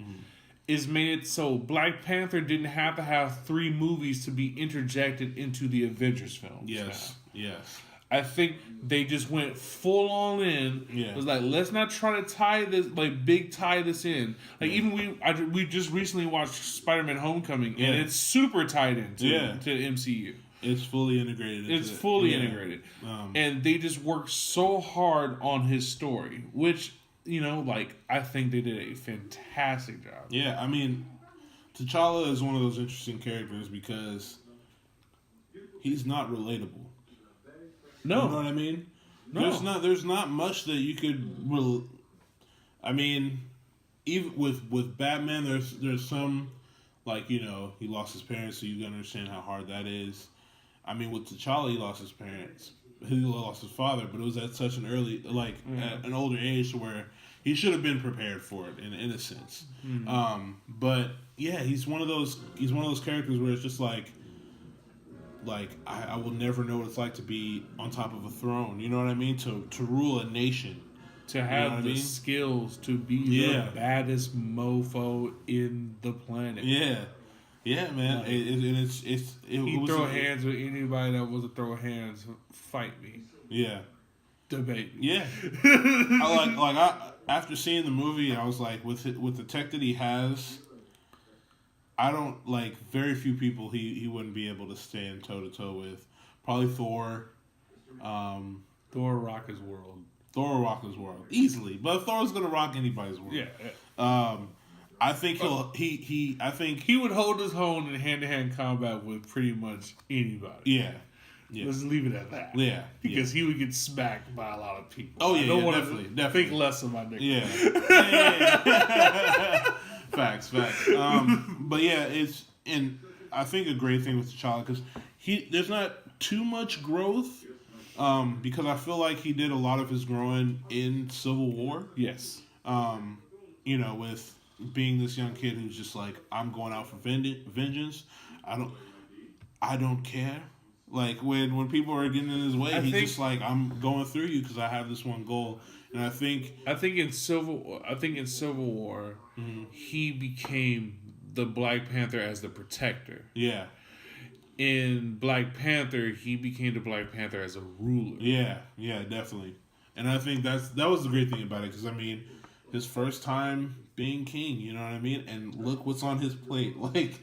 is made it so Black Panther didn't have to have 3 movies to be interjected into the Avengers films. Yes. Yes. I think they just went full on in. Yeah. It was like, let's not try to tie this in. Like even we just recently watched Spider-Man: Homecoming, and it's super tied into to MCU. It's fully integrated. It's fully integrated, and they just worked so hard on his story, which I think they did a fantastic job. Yeah, I mean, T'Challa is one of those interesting characters because he's not relatable. No. You know what I mean? No. There's not much that you could. I mean, even with Batman, there's some he lost his parents, so you can understand how hard that is. I mean, with T'Challa, he lost his parents. He lost his father, but it was at such an early, at an older age, to where he should have been prepared for it in a sense. But yeah, he's one of those characters where it's just like I will never know what it's like to be on top of a throne. You know what I mean? To rule a nation. To have the skills to be the baddest mofo in the planet. Yeah. Yeah, man. Like, He'd throw hands with anybody that was to throw hands. Fight me. Yeah. Debate me. Yeah. After seeing the movie, I was like, with the tech that he has, I don't very few people he wouldn't be able to stand toe to toe with. Probably Thor. Thor rock his world. Thor will rock his world easily, but Thor's gonna rock anybody's world. Yeah. I think he would hold his own in hand-to-hand combat with pretty much anybody. Yeah. Let's leave it at that. Yeah. Because he would get smacked by a lot of people. Oh yeah, I don't want definitely. Think less of my nigga. Yeah. Facts. But yeah, and I think a great thing with T'Challa because there's not too much growth. Because I feel like he did a lot of his growing in Civil War. Yes. With being this young kid who's just like, I'm going out for vengeance. I don't care. Like when people are getting in his way, he's just like, I'm going through you because I have this one goal. And I think in Civil War, he became the Black Panther as the protector. Yeah. In Black Panther, he became the Black Panther as a ruler. Yeah, definitely. And I think that was the great thing about it because his first time being king, you know what I mean? And look what's on his plate. Like,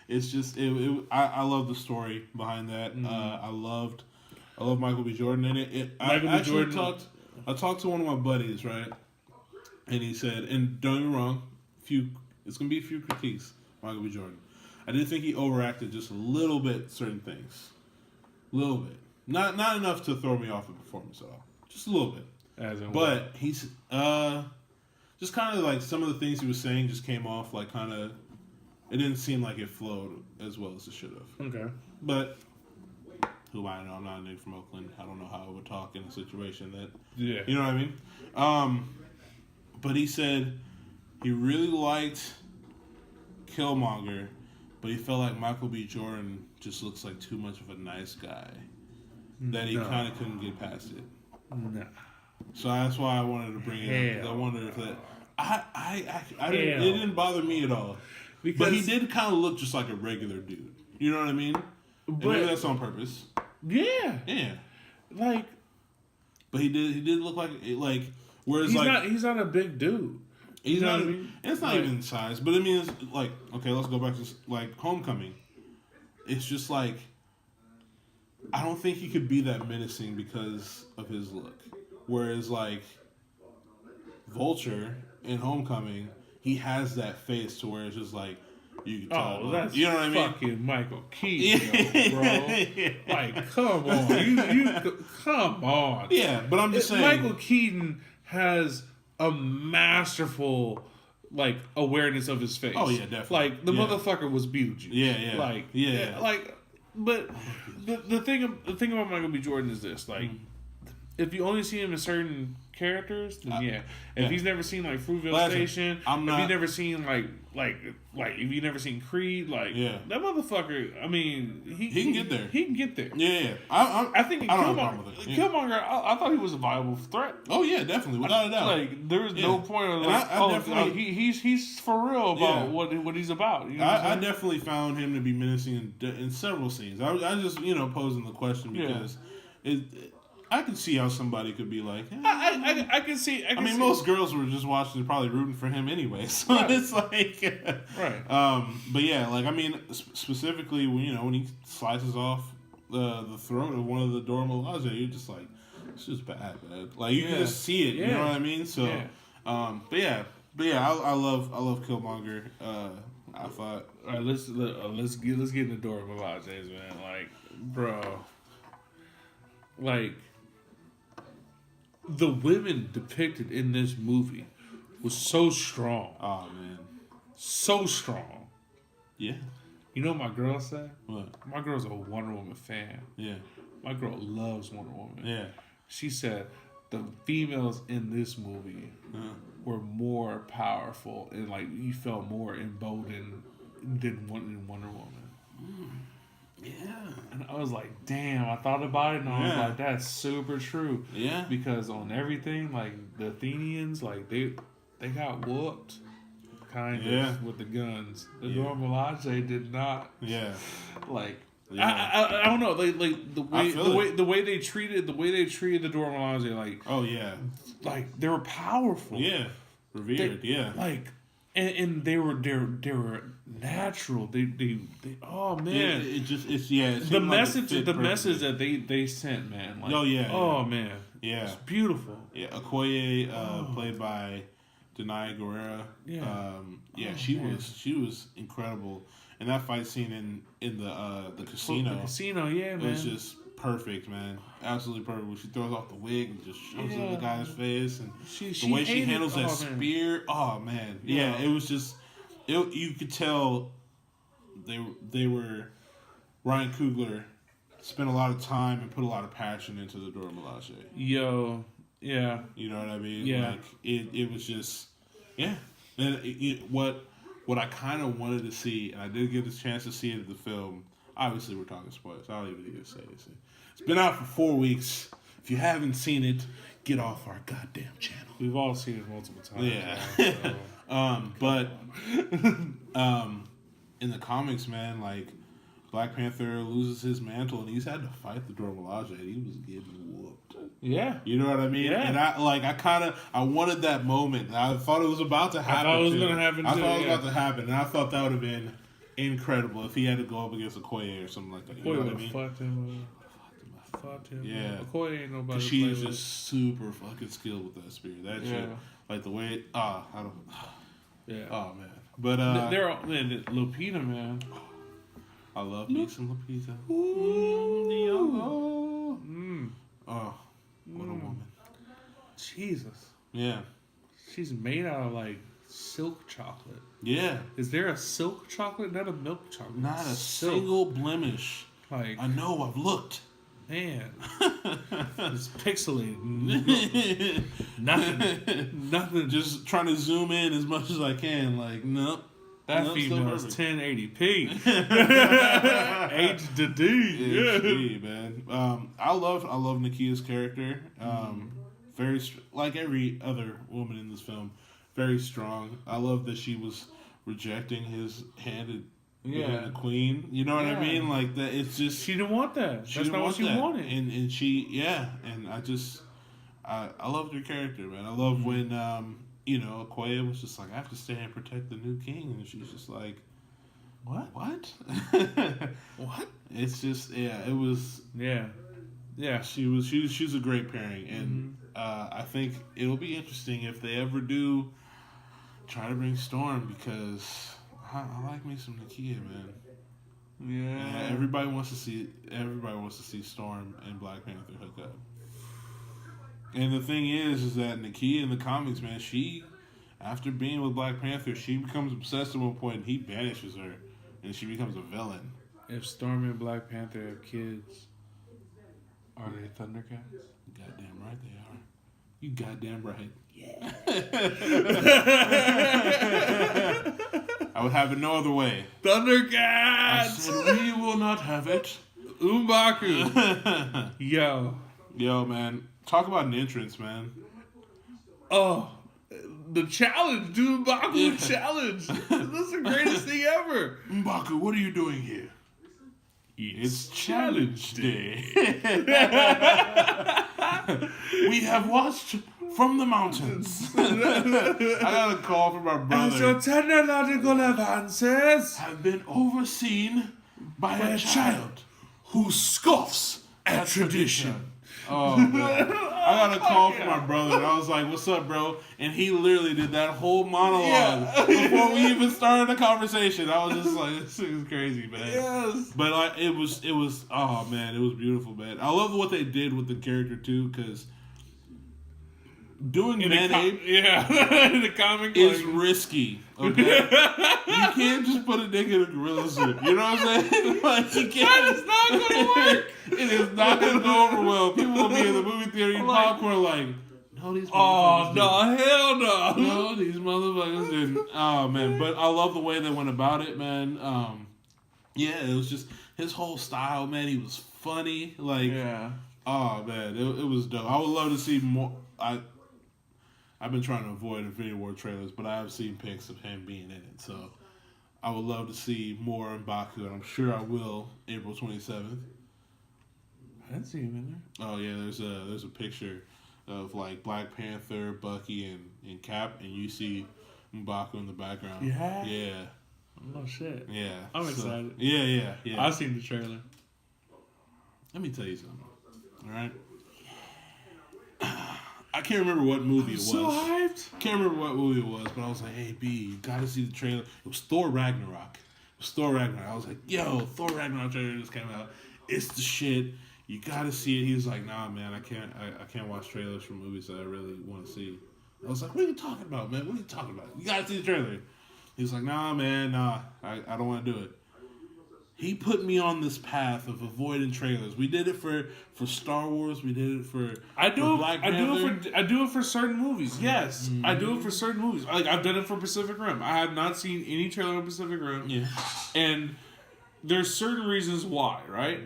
it's just I love the story behind that. I love Michael B. Jordan in it. I talked to one of my buddies, right? And he said, and don't get me wrong, it's gonna be a few critiques, Michael B. Jordan. I did think he overacted just a little bit certain things. A little bit. Not enough to throw me off the performance at all. Just a little bit. But he's just kind of like some of the things he was saying just came off like kind of, it didn't seem like it flowed as well as it should have. Okay. But who I know, I'm not a nigga from Oakland. I don't know how I would talk in a situation that, you know what I mean? But he said he really liked Killmonger, but he felt like Michael B. Jordan just looks like too much of a nice guy. That he kind of couldn't get past it. No. So that's why I wanted to bring it up. Because I wonder if that... it didn't bother me at all. But he did kind of look just like a regular dude. You know what I mean? But maybe that's on purpose. Yeah. Yeah. Like... But he did look like... Whereas he's not a big dude. He's you know not. What I mean? It's not even size, but I mean, it's like, okay, let's go back to like Homecoming. It's just like, I don't think he could be that menacing because of his look. Whereas like Vulture in Homecoming, he has that face to where it's just like you can tell. That's you know what I mean? Fucking Michael Keaton, bro. Like, come on, you come on. Yeah, but I'm just saying, Michael Keaton has a masterful awareness of his face. Oh yeah, definitely. Like the motherfucker was Beetlejuice. Yeah. But the thing about Michael B. Jordan is this: if you only see him in certain characters, then If he's never seen Fruitvale Station, if you've never seen if you've never seen Creed, that motherfucker. I mean, he can get there. He can get there. Yeah. I think Killmonger. I thought he was a viable threat. Oh yeah, definitely, without a doubt. There was no point of he's for real about what he's about. You know I definitely found him to be menacing in several scenes. I just posing the question because I can see how somebody could be like. I can see. I mean, most girls were just watching, probably rooting for him anyway. So it's like, right. But yeah, specifically when he slices off the throat of one of the Dora Milaje, you're just like, it's just bad. Like you can just see it. You know what I mean? So, but yeah, I love Killmonger. I thought, all right, let's get into Dora Milaje's, man. Like, bro, the women depicted in this movie was so strong. Oh man, so strong. Yeah. You know what my girl said? What? My girl's a Wonder Woman fan. Yeah. My girl loves Wonder Woman. Yeah. She said, the females in this movie were more powerful and like you felt more emboldened than Wonder Woman. Yeah. And I was like, damn, I thought about it and I was like, that's super true. Yeah. Because on everything, like the Athenians, like they got whooped kind of with the guns. The Dora Milaje did not. Yeah. Like I don't know, like the way they treated the Dora Milaje, like like they were powerful. Yeah. Revered, Like and they were natural. They oh man. The message that they sent, man. Like, man. Yeah. It's beautiful. Yeah, Okoye, played by Denai Guerrera. Yeah. She was incredible. And that fight scene in the casino. The casino, man. It was just perfect, man. Absolutely perfect. When she throws off the wig and just shows it the guy's face, and the way she handles that spear. Oh man, it was just. You could tell they were Ryan Coogler spent a lot of time and put a lot of passion into the Dora Milaje. Yeah. You know what I mean? Yeah. Like it was just And what I kind of wanted to see, and I did get the chance to see it in the film. Obviously, we're talking spoilers. I don't even need to say this. It's been out for 4 weeks. If you haven't seen it, get off our goddamn channel. We've all seen it multiple times. Yeah. But in the comics, man, like Black Panther loses his mantle and he's had to fight the Dora Milaje and he was getting whooped. Yeah. You know what I mean? Yeah. And I wanted that moment. I thought it was about to happen. I thought it was going to happen too. I thought it was about to happen, and I thought that would have been incredible if he had to go up against Okoye or something like that. You know what I mean? Fucked him. Yeah. Okoye ain't nobody. She's just super fucking skilled with that spear. That shit, like the way I don't. Yeah. Oh man, but they're all, man, Lupita, man. I love me some Lupita. Oh, what a woman. Jesus. Yeah. She's made out of like silk chocolate. Yeah. Is there a silk chocolate, not a milk chocolate? Not a single blemish. Like I know, I've looked. Man, it's pixelated. Nothing. Just trying to zoom in as much as I can. Like, nope. That female is 1080p. HD. HD, man. I love Nakia's character. Very like every other woman in this film, very strong. I love that she was rejecting his hand and the queen. You know what I mean? Like that. It's just she didn't want that. That's not what she wanted. And she and I loved her character, man. I love when Okoye was just like, I have to stay and protect the new king, and she's just like, what? What? It's just it was She's a great pairing, and I think it'll be interesting if they ever do try to bring Storm, because I like me some Nakia, man. Yeah, everybody wants to see Storm and Black Panther hook up. And the thing is that Nakia in the comics, man, she, after being with Black Panther, she becomes obsessed at one point, and he banishes her, and she becomes a villain. If Storm and Black Panther have kids, are they Thundercats? Goddamn right they are. You goddamn right. Yeah. I would have it no other way. Thundercats! I said we will not have it. Umbaku. Yo, man. Talk about an entrance, man. Oh, the challenge, dude. M'Baku challenge. This is the greatest thing ever. M'Baku, what are you doing here? It's challenge day. We have watched from the mountains. I got a call from my brother. As your technological advances have been overseen by a child who scoffs at tradition. Oh, man. I got a call from my brother, and I was like, what's up, bro? And he literally did that whole monologue before we even started the conversation. I was just like, this is crazy, man. Yes. But it was, oh, man, it was beautiful, man. I love what they did with the character, too, because doing man ape, in the comic is risky. Okay, you can't just put a nigga in a gorilla suit. You know what I'm saying? Like you can't. That is not gonna work. It is not gonna go over well. People will be in the movie theater eating popcorn like, no, these motherfuckers didn't. Hell no. No, these motherfuckers didn't. Oh man, but I love the way they went about it, man. Yeah, it was just his whole style, man. He was funny, like, oh man, it was dope. I would love to see more. I've been trying to avoid Infinity War trailers, but I have seen pics of him being in it, so I would love to see more in Baku, and I'm sure I will. April 27th. I didn't see him in there. Oh yeah, there's a picture of like Black Panther, Bucky, and Cap, and you see M'Baku in the background. Yeah. Yeah. Oh shit. Yeah. I'm excited. Yeah. I've seen the trailer. Let me tell you something. All right. I can't remember what movie it was. So hyped. Can't remember what movie it was, but I was like, "Hey B, you gotta see the trailer." It was Thor Ragnarok. I was like, "Yo, Thor Ragnarok trailer just came out. It's the shit. You gotta see it." He was like, "Nah, man, I can't watch trailers for movies that I really want to see." I was like, "What are you talking about, man? What are you talking about? You gotta see the trailer." He was like, "Nah, man, I don't want to do it." He put me on this path of avoiding trailers. We did it for Star Wars. We did it for Black Panther. I do it for certain movies. Yes, I do it for certain movies. Like I've done it for Pacific Rim. I have not seen any trailer on Pacific Rim. Yeah, and there's certain reasons why, right?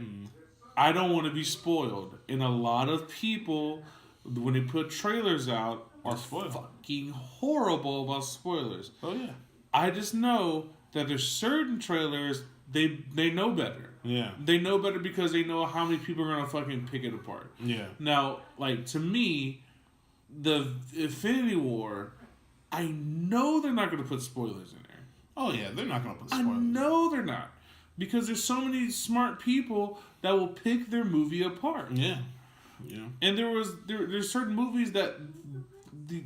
I don't want to be spoiled, and a lot of people, when they put trailers out, are fucking horrible about spoilers. Oh yeah. I just know that there's certain trailers they know better. Yeah. They know better because they know how many people are gonna fucking pick it apart. Yeah. Now, like to me, the Infinity War, I know they're not gonna put spoilers in there. Oh yeah, they're not gonna put spoilers. I know they're not. Because there's so many smart people that will pick their movie apart. Yeah. Yeah. And there's certain movies that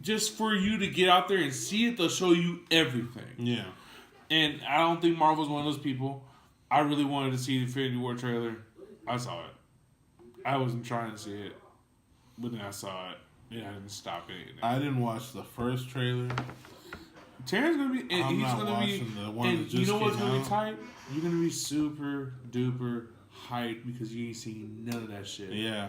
just for you to get out there and see it, they'll show you everything. Yeah. And I don't think Marvel's one of those people. I really wanted to see the Infinity War trailer. I saw it. I wasn't trying to see it, but then I saw it. And I didn't stop it. I didn't watch the first trailer. Terran's gonna be. And I'm he's not gonna watching be. the one And that just you know what's came gonna be out. tight? You're gonna be super duper hyped because you ain't seen none of that shit. Yeah.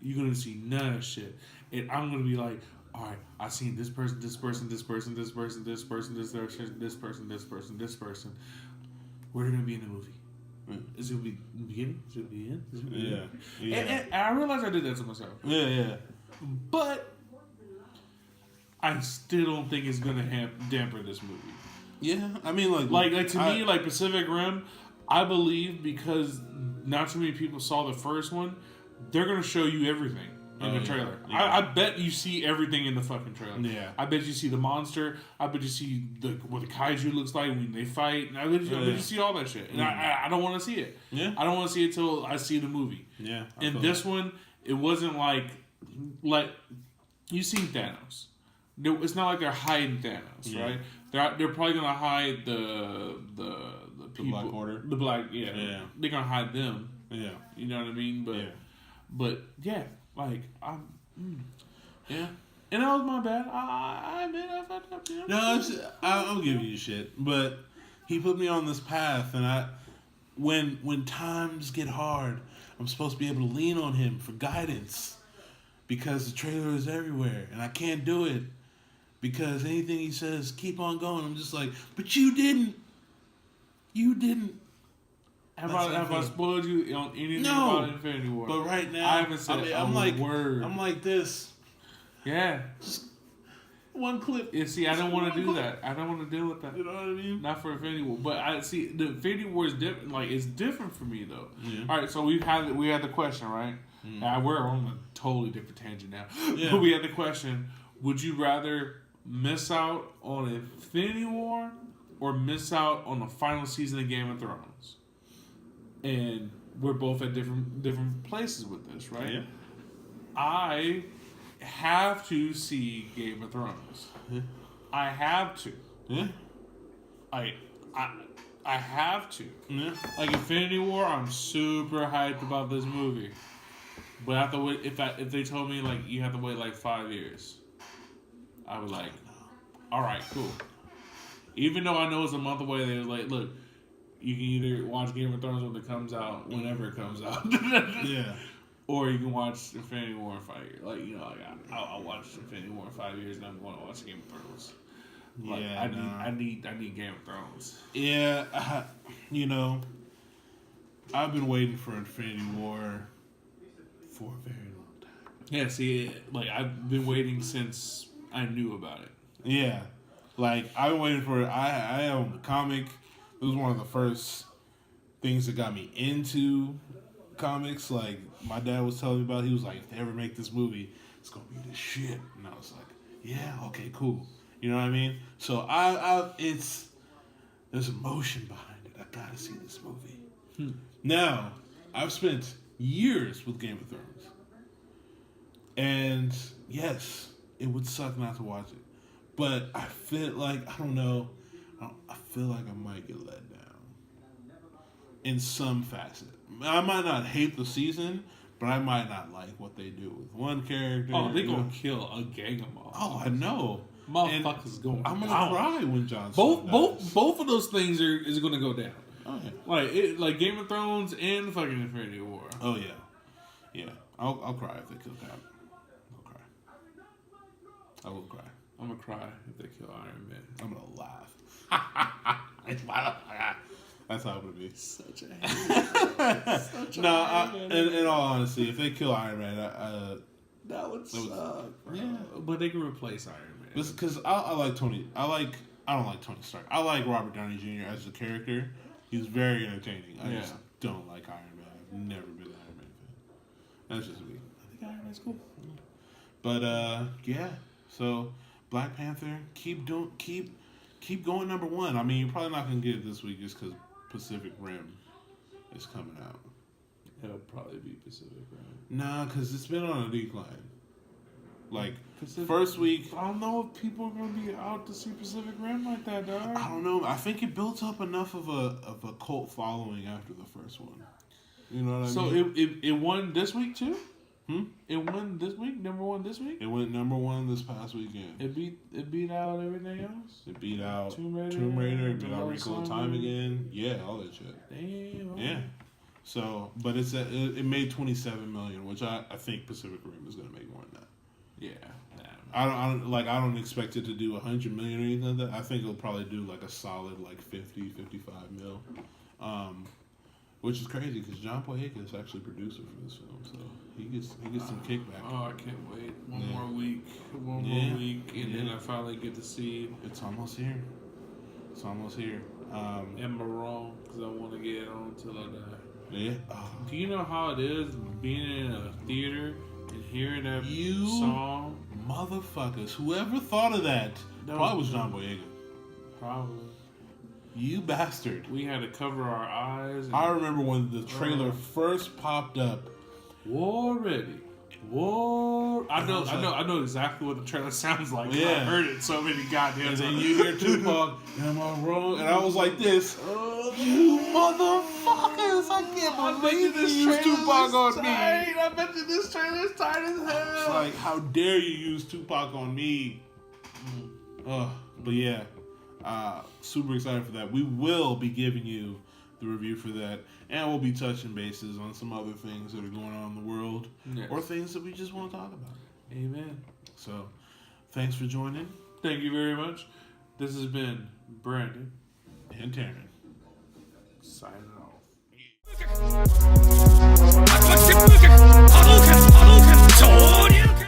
You're gonna see none of that shit, and I'm gonna be like, all right, I seen this person, this person, this person, this person, this person, this person, this person, this person, this person. Where are they gonna be in the movie? Is it gonna be in the beginning? Is it gonna be in? Is it gonna be in? Yeah. And I realized I did that to myself. Yeah. But I still don't think it's gonna damper this movie. Yeah. I mean, like to me, like Pacific Rim, I believe because not too many people saw the first one, they're gonna show you everything in the trailer. Yeah. I bet you see everything in the fucking trailer. Yeah. I bet you see the monster. I bet you see what the kaiju looks like when they fight. I bet you see all that shit. And I don't want to see it. Yeah. I don't want to see it till I see the movie. Yeah. And this one, it wasn't like you seen Thanos. It's not like they're hiding Thanos, right? They're probably gonna hide the people, Black Order, the black, yeah. They're gonna hide them, yeah. You know what I mean? But yeah, like yeah. And that was my bad. I admit I fucked up. You know? No, I'm giving you shit, but he put me on this path, and when times get hard, I'm supposed to be able to lean on him for guidance because the trailer is everywhere, and I can't do it. Because anything he says, keep on going. I'm just like, but you didn't. You didn't. Have I spoiled you on anything about Infinity War? But right now, I haven't said a word. I'm like this. Yeah. Just one clip. Yeah, see, I don't want to do that. I don't want to deal with that. You know what I mean? Not for Infinity War. But I see, the Infinity War is different. Like, it's different for me, though. Yeah. All right, so we had the question, right? We're on a totally different tangent now. Yeah. But we had the question, would you rather miss out on Infinity War or miss out on the final season of Game of Thrones? And we're both at different places with this, right? Yeah. I have to see Game of Thrones. Yeah. I have to. Yeah. I have to. Yeah. Like Infinity War, I'm super hyped about this movie. But I have to wait. If they told me like you have to wait like 5 years, I was like, all right, cool. Even though I know it's a month away, they was like, look, you can either watch Game of Thrones when it comes out, whenever it comes out. Yeah. Or you can watch Infinity War in 5 years. Like, you know, like I'll watch Infinity War in 5 years, and I'm going to watch Game of Thrones. Like, yeah, I need Game of Thrones. Yeah, you know, I've been waiting for Infinity War for a very long time. Yeah, see, like, I've been waiting since I knew about it. Yeah, like, I've been waiting for it. I own the comic. It was one of the first things that got me into comics. Like, my dad was telling me about it. He was like, if they ever make this movie, it's going to be this shit. And I was like, yeah, okay, cool. You know what I mean? So there's emotion behind it. I gotta see this movie. Now, I've spent years with Game of Thrones. And yes, it would suck not to watch it. But I feel like, I don't know, I feel like I might get let down. In some facet. I might not hate the season, but I might not like what they do with one character. Oh, they're going to kill a gang of motherfuckers. Oh, I know. Motherfuckers going I'm gonna down. cry when Jon Snow Both of those things is going to go down. Oh, yeah. Like Game of Thrones and fucking Infinity War. Oh yeah, yeah. I'll cry if they kill Cap. I'll cry. I will cry. I'm gonna cry if they kill Iron Man. I'm gonna laugh. That's how it would be. Such a No, in all honesty, if they kill Iron Man, that would suck. Yeah, but they can replace Iron Man. Because I like Tony. I don't like Tony Stark. I like Robert Downey Jr. as a character. He's very entertaining. I just don't like Iron Man. I've never been an Iron Man fan. That's just me. I think Iron Man's cool. But yeah. So Black Panther, keep going number one. I mean, you're probably not gonna get it this week just because Pacific Rim is coming out. It'll probably be Pacific Rim. Nah, because it's been on a decline. Like, Pacific, first week... I don't know if people are going to be out to see Pacific Rim like that, dog. I don't know. I think it built up enough of a cult following after the first one. You know what I mean? So it won this week, too? It won this week? Number one this week? It went number one this past weekend. It beat out everything else? It beat out Tomb Raider. It beat out Wrinkle in Time again. Yeah, all that shit. Damn. Yeah. So, but it made $27 million, which I think Pacific Rim is going to make more than that. Yeah. I don't expect it to do $100 million or anything like that. I think it'll probably do like a solid like 50, 55 mil. Which is crazy because John Boyega is actually producer for this film, so he gets some kickback. Oh, I can't wait. One more week, and then I finally get to see. It's almost here. Am I wrong? Because I want to get it on until I die. Yeah. Do you know how it is being in a theater and hearing that song? Motherfuckers, whoever thought of that? Probably was John Boyega. Probably. You bastard. We had to cover our eyes. I remember when the trailer first popped up. War ready. War. I know exactly what the trailer sounds like. Yeah. I heard it so many goddamn times. And then you hear Tupac, am I wrong? And I was like this. You motherfuckers, I can't believe you used Tupac on me. I bet you this trailer's tight as hell. It's like, how dare you use Tupac on me? But yeah. Super excited for that. We will be giving you the review for that, and we'll be touching bases on some other things that are going on in the world, or things that we just want to talk about. Amen. So, thanks for joining. Thank you very much. This has been Brandon and Taryn signing off.